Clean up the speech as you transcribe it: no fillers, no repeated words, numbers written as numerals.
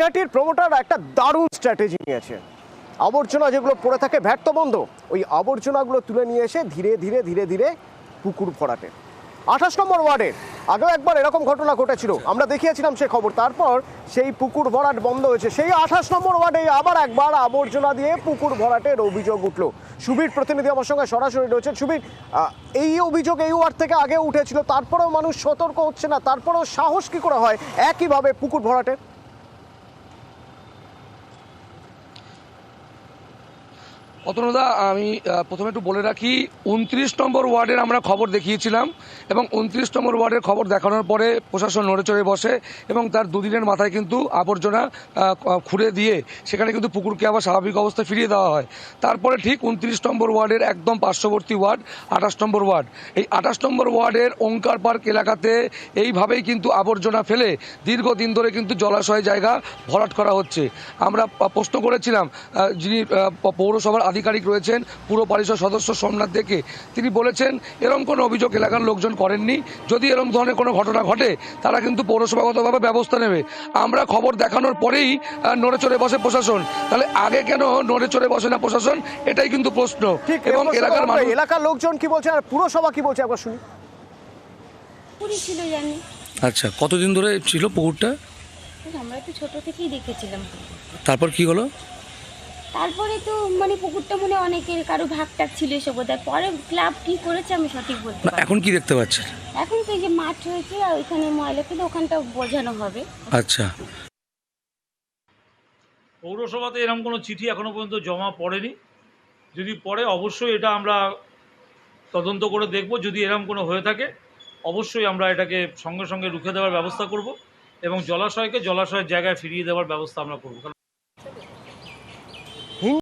নৈহাটির promoter একটা দারুণ strategy নিয়েছে। আবর্জনা যেগুলো পড়ে থাকে ভ্যাট তো বন্ধ, ওই আবর্জনাগুলো তুলে নিয়ে এসে ধীরে ধীরে ধীরে ধীরে পুকুর ভরাটে। 28 নম্বর ওয়ার্ডের আগেও একবার এরকম ঘটনা ঘটেছিল, আমরা দেখিয়েছিলাম সে খবর। তারপর সেই পুকুর ভরাট বন্ধ হয়েছে। সেই 28 নম্বর ওয়ার্ডে আবার একবার আবর্জনা দিয়ে পুকুর ভরাটের অভিযোগ উঠলো। সুবীর প্রতিনিধি আমার সঙ্গে সরাসরি রয়েছে। সুবীর, এই অভিযোগ এই ওয়ার্ড থেকে আগে উঠেছিল, তারপরেও মানুষ সতর্ক হচ্ছে না, তারপরেও সাহস কি করে হয় একইভাবে পুকুর ভরাটের? অতনুদা, আমি প্রথমে একটু বলে রাখি, 29 নম্বর ওয়ার্ডের আমরা খবর দেখিয়েছিলাম এবং 29 নম্বর ওয়ার্ডের খবর দেখানোর পরে প্রশাসন নড়ে চড়ে বসে এবং তার দুদিনের মাথায় কিন্তু আবর্জনা খুঁড়ে দিয়ে সেখানে কিন্তু পুকুরকে আবার স্বাভাবিক অবস্থায় ফিরিয়ে দেওয়া হয়। তারপরে ঠিক 29 নম্বর ওয়ার্ডের একদম পার্শ্ববর্তী ওয়ার্ড 28 নম্বর ওয়ার্ড, এই 28 নম্বর ওয়ার্ডের ওঙ্কার পার্ক এলাকাতে এইভাবেই কিন্তু আবর্জনা ফেলে দীর্ঘদিন ধরে কিন্তু জলাশয় জায়গা ভরাট করা হচ্ছে। আমরা প্রশ্ন করেছিলাম যিনি পৌরসভার আধিকারিক রয়েছেন, পুর পরিষদ সদস্য সোমনাথ দেকে, তিনি বলেছেন এরকম কোনো অভিযোগ এলাকার লোকজন করেননি। যদি এরকম ধরনের কোনো ঘটনা ঘটে তারা কিন্তু পৌরসভাগতভাবে ব্যবস্থা নেবে। আমরা খবর দেখানোর পরেই নড়ে চড়ে বসে প্রশাসন, তাহলে আগে কেন নড়ে চড়ে বসে না প্রশাসন, এটাই কিন্তু প্রশ্ন। এবং এলাকার লোকজন কি বলছে আর পুরসভা কি বলছে একবার শুনি। ছিল জানি। আচ্ছা, কতদিন ধরে ছিল পুকুরটা? আমরা তো ছোট থেকেই দেখেছিলাম। তারপর কি হলো? তারপরে তো পুকুরটা অনেকের কারো ভাগটাক ছিল এসব বোধহয়, পরে ক্লাব কি করেছে আমি সঠিক বলতে পারবো না। এখন কি দেখতে পাচ্ছেন? এখন তো এই যে মাঠ হয়েছে আর ওইখানে ময়লা ফেলে ওখানটা বোঝানো হবে। আচ্ছা, পৌরসভাতে এরকম কোনো চিঠি এখনো পর্যন্ত জমা পড়েনি। যদি পড়ে অবশ্যই এটা আমরা তদন্ত করে দেখব। যদি এরকম কোনো হয়ে থাকে অবশ্যই আমরা এটাকে সঙ্গে সঙ্গে রুখে দেওয়ার ব্যবস্থা করব এবং জলাশয়কে জলাশয়ের জায়গায় ফিরিয়ে দেওয়ার ব্যবস্থা আমরা করব।